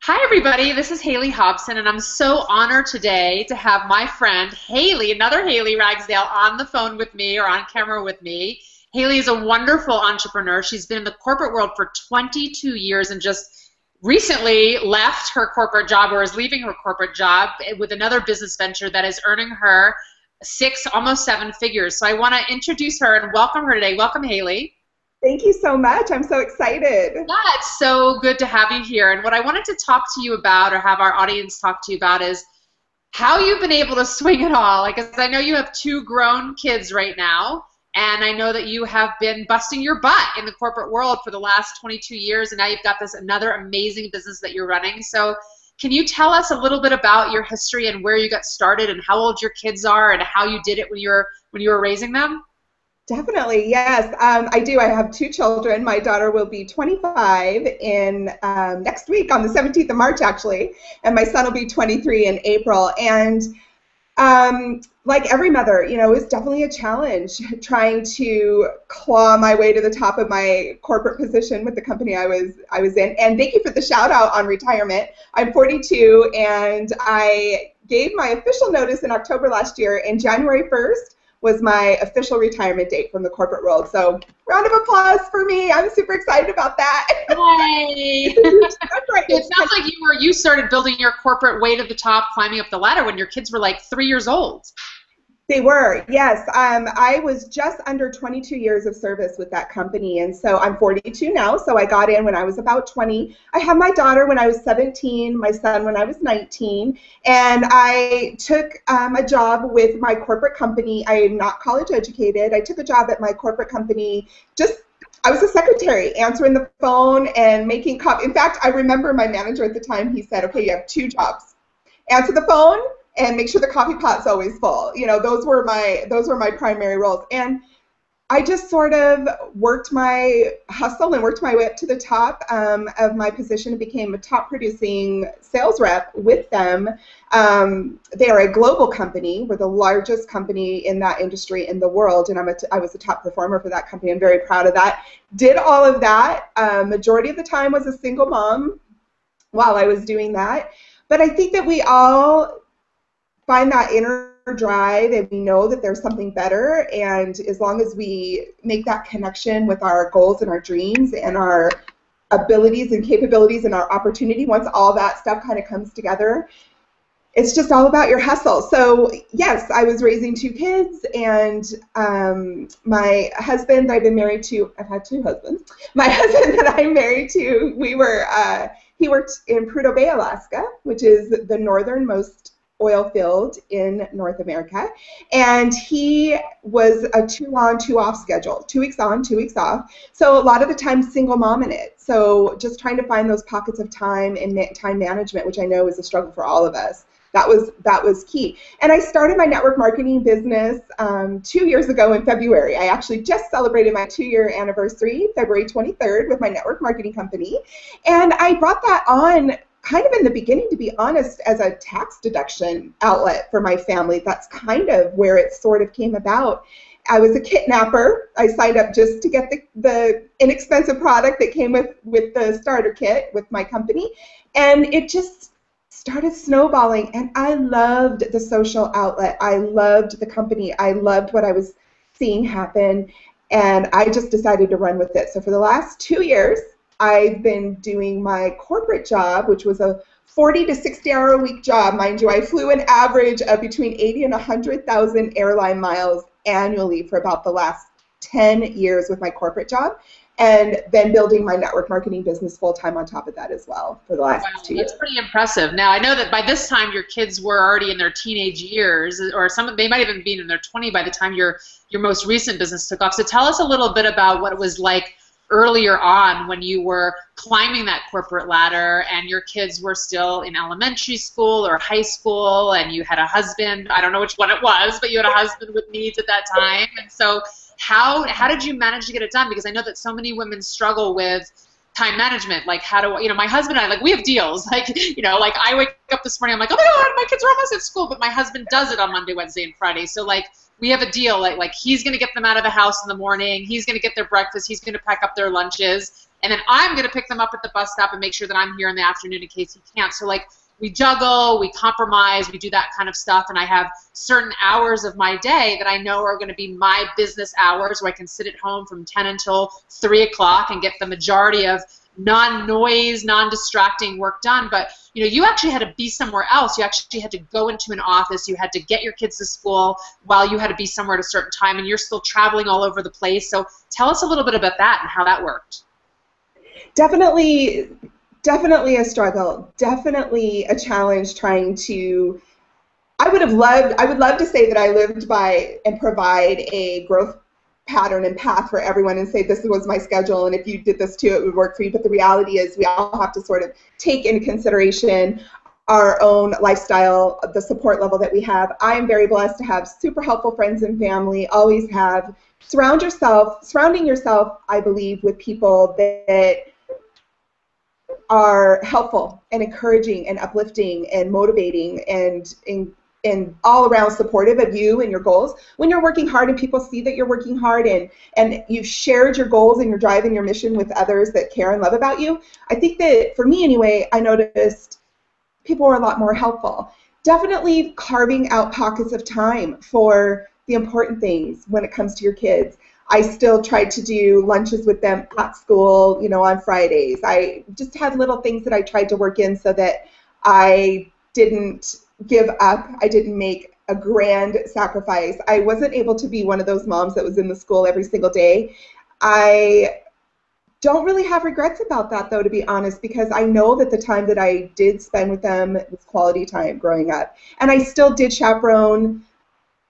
Hi, everybody. This is Haley Hobson, and I'm so honored today to have my friend Haley, another Haley Ragsdale, on the phone with me or on camera with me. Haley is a wonderful entrepreneur. She's been in the corporate world for 22 years and just recently left her corporate job or is leaving her corporate job with another business venture that is earning her six, almost seven figures. So I want to introduce her and welcome her today. Welcome, Haley. Thank you so much. I'm so excited. Yeah, it's so good to have you here. And what I wanted to talk to you about, or have our audience talk to you about, is how you've been able to swing it all. Like, 'cause I know you have two grown kids right now, and I know that you have been busting your butt in the corporate world for the last 22 years, and now you've got this another amazing business that you're running. So can you tell us a little bit about your history and where you got started and how old your kids are and how you did it when you were raising them? Definitely, yes. I do. I have two children. My daughter will be 25 in next week on the 17th of March, actually, and my son will be 23 in April. And like every mother, it was definitely a challenge trying to claw my way to the top of my corporate position with the company I was in. And thank you for the shout out on retirement. I'm 42, and I gave my official notice in October last year, and January 1st was my official retirement date from the corporate world. So round of applause for me. I'm super excited about that. Yay! That's right. It sounds like you started building your corporate way to the top, climbing up the ladder when your kids were like 3 years old. They were, yes. I was just under 22 years of service with that company, and so I'm 42 now, so I got in when I was about 20. I had my daughter when I was 17, my son when I was 19, and I took a job with my corporate company. I am not college educated. I took a job at my corporate company. I was a secretary, answering the phone and making copy. In fact, I remember my manager at the time, he said, okay, you have two jobs. Answer the phone and make sure the coffee pot's always full. Those were my primary roles. And I just sort of worked my hustle and worked my way up to the top of my position and became a top producing sales rep with them. They are a global company. We're the largest company in that industry in the world, and I was a top performer for that company. I'm very proud of that. Did all of that. Majority of the time was a single mom while I was doing that. But I think that we all find that inner drive, and we know that there's something better, and as long as we make that connection with our goals and our dreams and our abilities and capabilities and our opportunity, once all that stuff kind of comes together, it's just all about your hustle. So yes, I was raising two kids, and my husband I've been married to, I've had two husbands. My husband that I'm married to, he worked in Prudhoe Bay, Alaska, which is the northernmost oil field in North America, and he was a 2-on, 2-off schedule, 2 weeks on, 2 weeks off. So a lot of the time single mom in it. So just trying to find those pockets of time and time management, which I know is a struggle for all of us. That was key. And I started my network marketing business 2 years ago in February. I actually just celebrated my 2-year anniversary, February 23rd, with my network marketing company. And I brought that on kind of in the beginning, to be honest, as a tax deduction outlet for my family. That's kind of where it sort of came about. I was a kitnapper. I signed up just to get the inexpensive product that came with the starter kit with my company, and it just started snowballing, and I loved the social outlet. I loved the company. I loved what I was seeing happen, and I just decided to run with it. So for the last 2 years, I've been doing my corporate job, which was a 40 to 60-hour-a-week job. Mind you, I flew an average of between 80 and 100,000 airline miles annually for about the last 10 years with my corporate job, and then building my network marketing business full-time on top of that as well for the last 2 years. That's pretty impressive. Now, I know that by this time your kids were already in their teenage years, or they might even be in their 20s by the time your most recent business took off. So tell us a little bit about what it was like earlier on when you were climbing that corporate ladder and your kids were still in elementary school or high school, and you had a husband. I don't know which one it was, but you had a husband with needs at that time. And so how did you manage to get it done? Because I know that so many women struggle with time management. Like, how do my husband and I, like, we have deals. Like, like I wake up this morning, I'm like, oh my God, my kids are almost at school, but my husband does it on Monday, Wednesday, and Friday. So like, we have a deal, like he's going to get them out of the house in the morning, he's going to get their breakfast, he's going to pack up their lunches, and then I'm going to pick them up at the bus stop and make sure that I'm here in the afternoon in case he can't. So like we juggle, we compromise, we do that kind of stuff, and I have certain hours of my day that I know are going to be my business hours where I can sit at home from 10 until 3 o'clock and get the majority of non-noise, non-distracting work done. But you know, you actually had to be somewhere else. You actually had to go into an office. You had to get your kids to school while you had to be somewhere at a certain time, and you're still traveling all over the place. So tell us a little bit about that and how that worked. Definitely a struggle. Definitely a challenge trying to. I would love to say that I lived by and provide a growth pattern and path for everyone and say this was my schedule and if you did this too it would work for you, but the reality is we all have to sort of take into consideration our own lifestyle, the support level that we have. I am very blessed to have super helpful friends and family, always have. Surrounding yourself, I believe, with people that are helpful and encouraging and uplifting and motivating and all around supportive of you and your goals. When you're working hard and people see that you're working hard and you've shared your goals and your drive and your mission with others that care and love about you, I think that for me anyway, I noticed people were a lot more helpful. Definitely carving out pockets of time for the important things when it comes to your kids. I still tried to do lunches with them at school, you know, on Fridays. I just had little things that I tried to work in so that I didn't give up. I didn't make a grand sacrifice. I wasn't able to be one of those moms that was in the school every single day. I don't really have regrets about that, though, to be honest, because I know that the time that I did spend with them was quality time growing up. And I still did chaperone,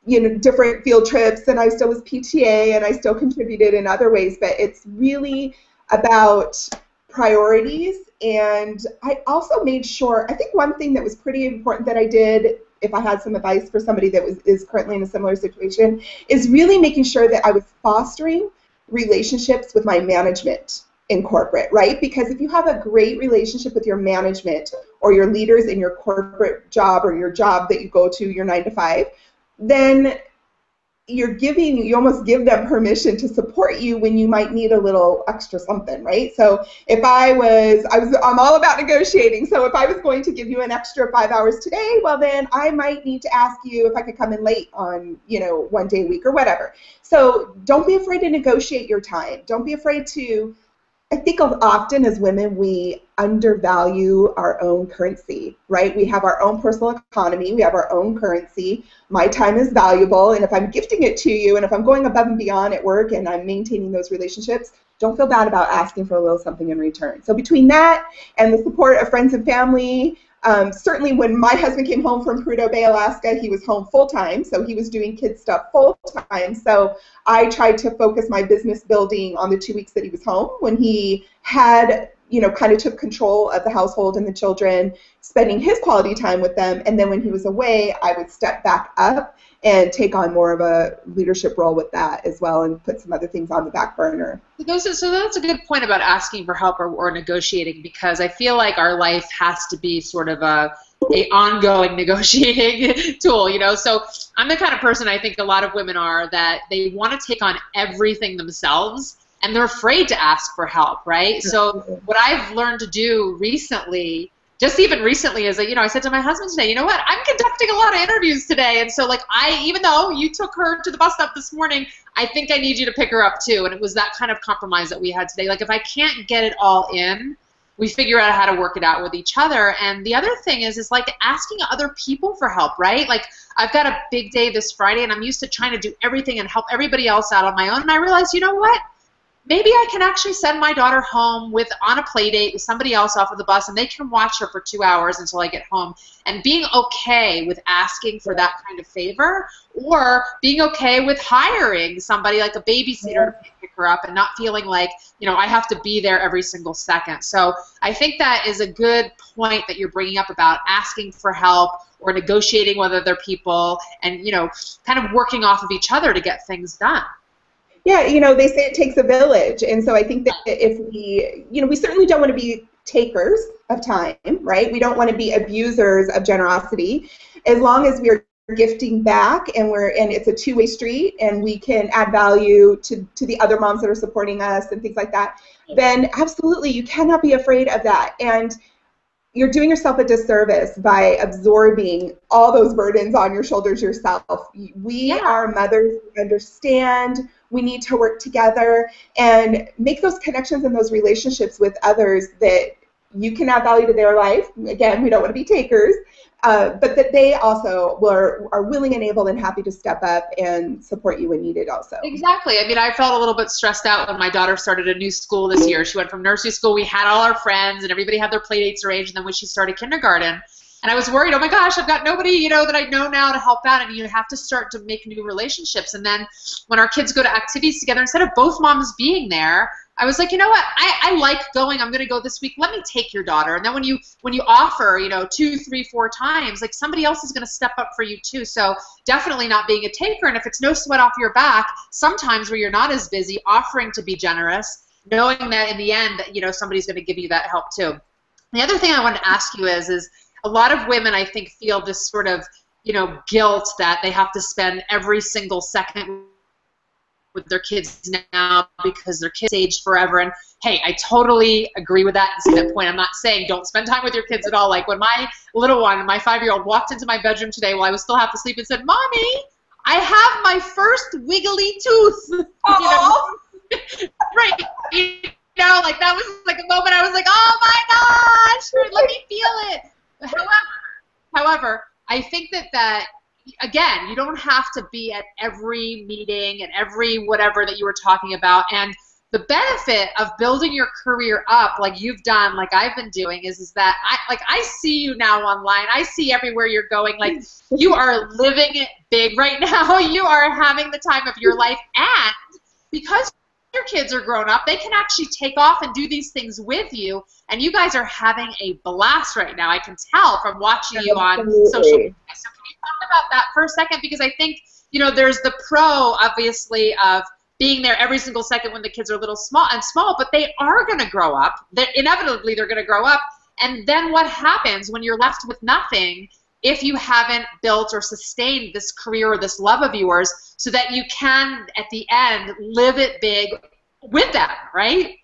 you know, different field trips, and I still was PTA, and I still contributed in other ways, but it's really about priorities. And I also made sure, I think one thing that was pretty important that I did, if I had some advice for somebody that is currently in a similar situation, is really making sure that I was fostering relationships with my management in corporate, right? Because if you have a great relationship with your management or your leaders in your corporate job or your job that you go to, your 9 to 5, then you almost give them permission to support you when you might need a little extra something, right? So if I'm all about negotiating. So if I was going to give you an extra 5 hours today, well then I might need to ask you if I could come in late on, you know, 1 day a week or whatever. So don't be afraid to negotiate your time. Don't be afraid to, I think often as women we undervalue our own currency, right? We have our own personal economy, we have our own currency. My time is valuable, and if I'm gifting it to you and if I'm going above and beyond at work and I'm maintaining those relationships, don't feel bad about asking for a little something in return. So between that and the support of friends and family, certainly when my husband came home from Prudhoe Bay, Alaska, he was home full-time, so he was doing kid stuff full-time. So I tried to focus my business building on the 2 weeks that he was home when he had, you know, kind of took control of the household and the children, spending his quality time with them. And then when he was away, I would step back up and take on more of a leadership role with that as well and put some other things on the back burner. So that's a good point about asking for help or negotiating, because I feel like our life has to be sort of a ongoing negotiating tool, you know. So I'm the kind of person, I think a lot of women are, that they want to take on everything themselves and they're afraid to ask for help, right? So what I've learned to do recently, just even recently, is that, you know, I said to my husband today, you know what, I'm conducting a lot of interviews today, and so like even though you took her to the bus stop this morning, I think I need you to pick her up too. And it was that kind of compromise that we had today. Like if I can't get it all in, we figure out how to work it out with each other. And the other thing is like asking other people for help, right? Like I've got a big day this Friday and I'm used to trying to do everything and help everybody else out on my own, and I realized, you know what? Maybe I can actually send my daughter home on a play date with somebody else off of the bus, and they can watch her for 2 hours until I get home. And being okay with asking for that kind of favor, or being okay with hiring somebody like a babysitter to pick her up and not feeling like, you know, I have to be there every single second. So I think that is a good point that you're bringing up about asking for help or negotiating with other people and, you know, kind of working off of each other to get things done. Yeah, you know, they say it takes a village, and so I think that if we, you know, we certainly don't want to be takers of time, right? We don't want to be abusers of generosity. As long as we're gifting back, and it's a two-way street, and we can add value to the other moms that are supporting us and things like that, then absolutely you cannot be afraid of that. And you're doing yourself a disservice by absorbing all those burdens on your shoulders yourself. We are mothers, we understand, we need to work together and make those connections and those relationships with others that you can add value to their life. Again, we don't want to be takers, but that they also are willing and able and happy to step up and support you when needed also. Exactly. I mean, I felt a little bit stressed out when my daughter started a new school this year. She went from nursery school. We had all our friends, and everybody had their play dates arranged. And then when she started kindergarten, and I was worried, oh my gosh, I've got nobody, you know, that I know now to help out. And you have to start to make new relationships. And then when our kids go to activities together, instead of both moms being there, I was like, you know what, I like going, I'm going to go this week, let me take your daughter. And then when you offer, you know, 2, 3, 4 times, like somebody else is going to step up for you too. So definitely not being a taker. And if it's no sweat off your back, sometimes where you're not as busy, offering to be generous, knowing that in the end, you know, somebody's going to give you that help too. The other thing I wanted to ask you is a lot of women, I think, feel this sort of, you know, guilt that they have to spend every single second with their kids now because their kids age forever. And hey, I totally agree with that and see that point. I'm not saying don't spend time with your kids at all. Like when my little one, my 5-year-old, walked into my bedroom today while I was still half asleep and said, "Mommy, I have my first wiggly tooth." You know? Right. You know, like that was like a moment I was like, oh my gosh, let me feel it. However, I think that again, you don't have to be at every meeting and every whatever that you were talking about. And the benefit of building your career up like you've done, like I've been doing, is that I see you now online. I see everywhere you're going. Like you are living it big right now. You are having the time of your life. And because your kids are grown up, they can actually take off and do these things with you. And you guys are having a blast right now. I can tell from watching you on social media. So can you talk about that for a second? Because I think, you know, there's the pro, obviously, of being there every single second when the kids are little small, but they are going to grow up. Inevitably, they're going to grow up. And then what happens when you're left with nothing if you haven't built or sustained this career or this love of yours so that you can, at the end, live it big with them, right?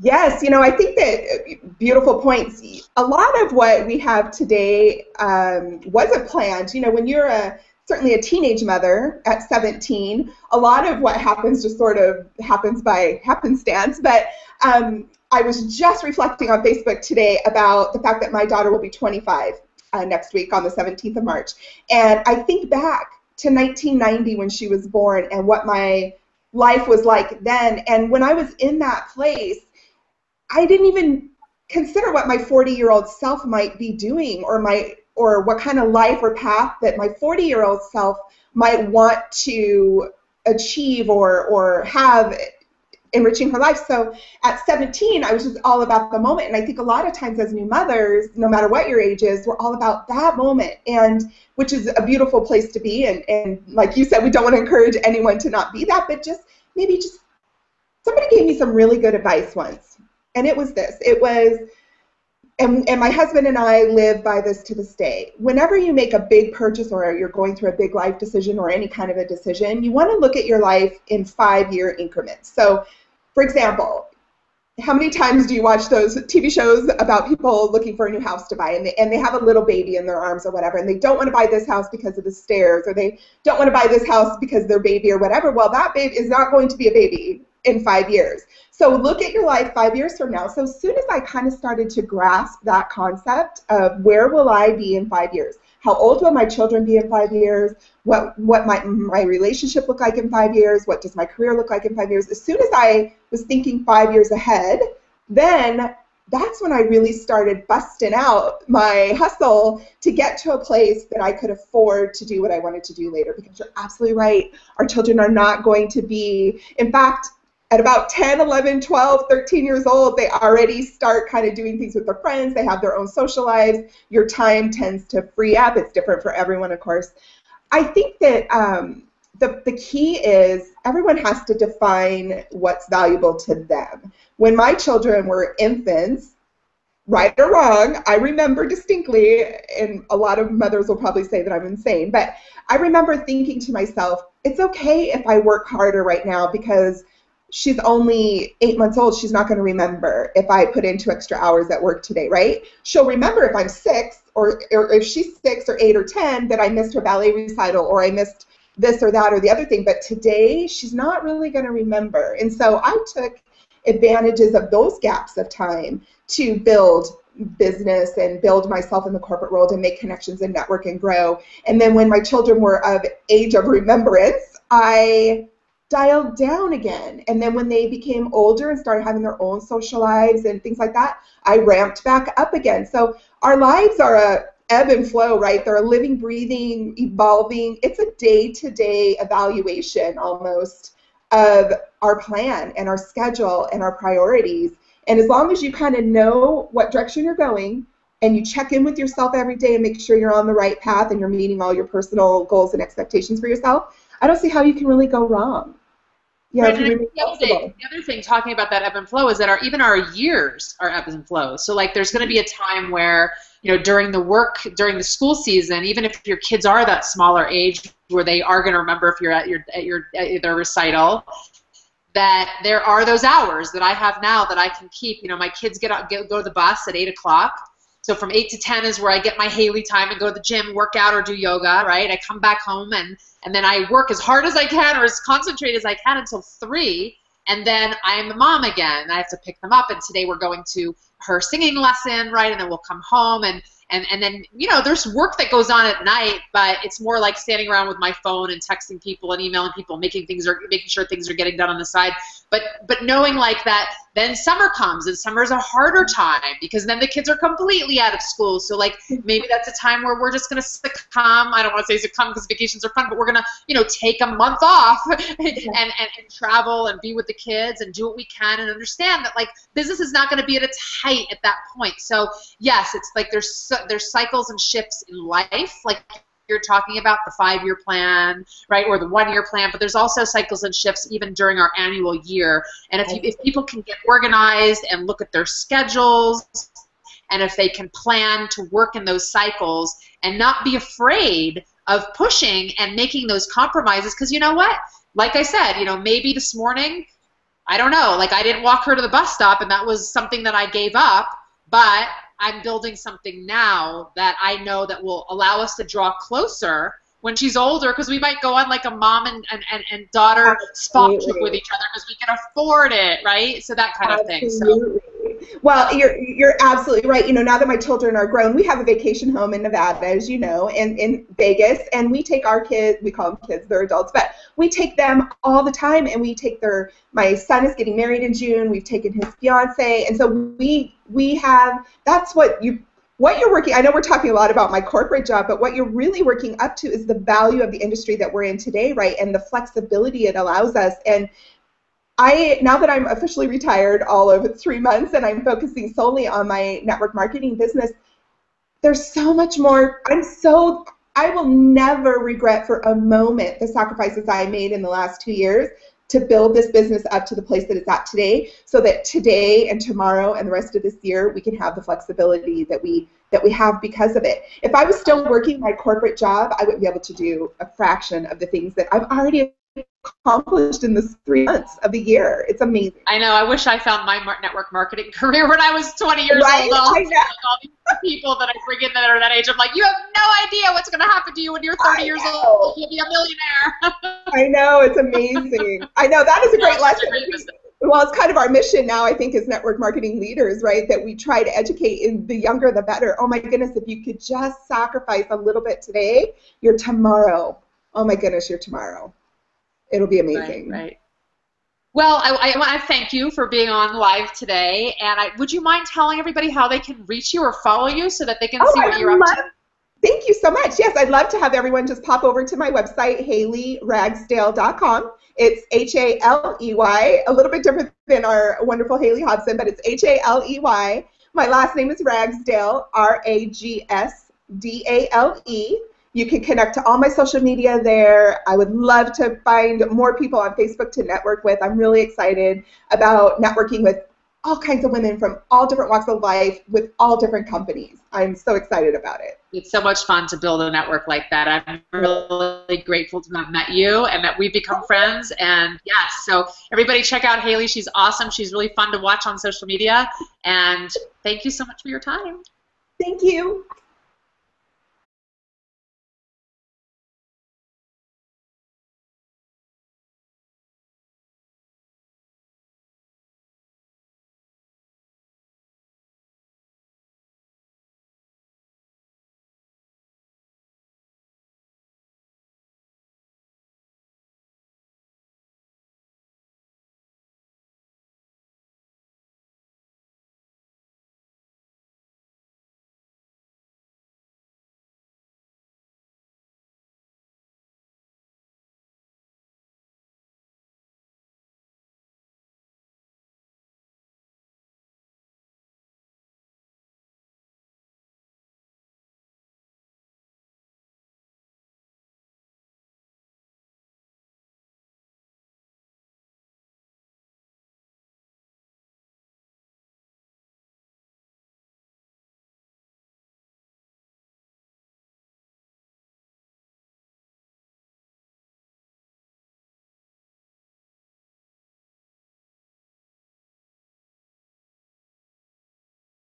Yes, you know, I think that beautiful points. A lot of what we have today wasn't planned. You know, when you're certainly a teenage mother at 17, a lot of what happens just sort of happens by happenstance. But I was just reflecting on Facebook today about the fact that my daughter will be 25 next week on the 17th of March. And I think back to 1990 when she was born and what my life was like then. And when I was in that place, I didn't even consider what my 40-year-old self might be doing or what kind of life or path that my 40-year-old self might want to achieve or have enriching her life. So at 17, I was just all about the moment. And I think a lot of times as new mothers, no matter what your age is, we're all about that moment, and which is a beautiful place to be. And like you said, we don't want to encourage anyone to not be that, but maybe somebody gave me some really good advice once. And it was this. It was, and my husband and I live by this to this day. Whenever you make a big purchase or you're going through a big life decision or any kind of a decision, you want to look at your life in 5-year increments. So, for example, how many times do you watch those TV shows about people looking for a new house to buy, and they have a little baby in their arms or whatever, and they don't want to buy this house because of the stairs, or they don't want to buy this house because their baby or whatever? Well, that baby is not going to be a baby in 5 years. So look at your life 5 years from now. So as soon as I kind of started to grasp that concept of where will I be in 5 years? How old will my children be in 5 years? What might my relationship look like in 5 years? What does my career look like in 5 years? As soon as I was thinking 5 years ahead, then that's when I really started busting out my hustle to get to a place that I could afford to do what I wanted to do later. Because you're absolutely right. Our children are not going to be, in fact, at about 10, 11, 12, 13 years old, they already start kind of doing things with their friends. They have their own social lives. Your time tends to free up. It's different for everyone, of course. I think that the key is everyone has to define what's valuable to them. When my children were infants, right or wrong, I remember distinctly, and a lot of mothers will probably say that I'm insane, but I remember thinking to myself, it's okay if I work harder right now because she's only 8 months old. She's not going to remember if I put in 2 extra hours at work today, right? She'll remember if I'm 6 or if she's 6 or 8 or 10 that I missed her ballet recital or I missed this or that or the other thing. But today, she's not really going to remember. And so I took advantages of those gaps of time to build business and build myself in the corporate world and make connections and network and grow. And then when my children were of age of remembrance, I dialed down again. And then when they became older and started having their own social lives and things like that, I ramped back up again. So our lives are a ebb and flow, right? They're a living, breathing, evolving. It's a day-to-day evaluation almost of our plan and our schedule and our priorities. And as long as you kind of know what direction you're going and you check in with yourself every day and make sure you're on the right path and you're meeting all your personal goals and expectations for yourself, I don't see how you can really go wrong. Yeah, right, and the other thing, talking about that ebb and flow, is that even our years are ebbs and flows. So like there's going to be a time where, you know, during the school season, even if your kids are that smaller age where they are going to remember if you're at their recital, that there are those hours that I have now that I can keep. You know, my kids go to the bus at 8 o'clock. So from 8 to 10 is where I get my Haley time and go to the gym, work out, or do yoga, right? I come back home and then I work as hard as I can or as concentrated as I can until 3, and then I'm a mom again. I have to pick them up, and today we're going to her singing lesson, right? And then we'll come home, and then, you know, there's work that goes on at night, but it's more like standing around with my phone and texting people and emailing people, making sure things are getting done on the side. But knowing like that, then summer comes, and summer's a harder time because then the kids are completely out of school. So like maybe that's a time where we're just gonna succumb. I don't want to say succumb because vacations are fun, but we're gonna, you know, take a month off and travel and be with the kids and do what we can and understand that like business is not going to be at its height at that point. So yes, it's like there's cycles and shifts in life, like you're talking about the 5-year plan, right, or the 1-year plan, but there's also cycles and shifts even during our annual year. And if people can get organized and look at their schedules, and if they can plan to work in those cycles and not be afraid of pushing and making those compromises, because you know what, like I said, you know, maybe this morning, I don't know, like I didn't walk her to the bus stop and that was something that I gave up, but I'm building something now that I know that will allow us to draw closer when she's older, because we might go on like a mom and daughter spa trip with each other because we can afford it, right? So that kind of thing. So. Well, you're absolutely right. You know, now that my children are grown, we have a vacation home in Nevada, as you know, and in Vegas, and we take our kids, we call them kids, they're adults, but we take them all the time, and we take my son is getting married in June, we've taken his fiance, and so we have, that's what you're working, I know we're talking a lot about my corporate job, but what you're really working up to is the value of the industry that we're in today, right, and the flexibility it allows us. And now that I'm officially retired all of 3 months and I'm focusing solely on my network marketing business, there's so much more. I will never regret for a moment the sacrifices I made in the last 2 years to build this business up to the place that it's at today, so that today and tomorrow and the rest of this year we can have the flexibility that we have because of it. If I was still working my corporate job, I wouldn't be able to do a fraction of the things that I've already accomplished in this 3 months of the year. It's amazing. I know. I wish I found my network marketing career when I was 20 years old. I know. All these people that I bring in that are that age, I'm like, you have no idea what's going to happen to you when you're 30 years old. You'll be a millionaire. I know. It's amazing. I know. That is a great lesson. Well, it's kind of our mission now, I think, as network marketing leaders, right, that we try to educate, in the younger the better. Oh, my goodness, if you could just sacrifice a little bit today, your tomorrow. Oh, my goodness, your tomorrow. It'll be amazing. Right. Well, I want to thank you for being on live today. And would you mind telling everybody how they can reach you or follow you so that they can see what you're up to? Thank you so much. Yes, I'd love to have everyone just pop over to my website, HaleyRagsdale.com. It's Haley, a little bit different than our wonderful Haley Hobson, but it's Haley. My last name is Ragsdale, Ragsdale. You can connect to all my social media there. I would love to find more people on Facebook to network with. I'm really excited about networking with all kinds of women from all different walks of life with all different companies. I'm so excited about it. It's so much fun to build a network like that. I'm really grateful to have met you and that we've become friends. And yes, so everybody check out Haley. She's awesome. She's really fun to watch on social media. And thank you so much for your time. Thank you.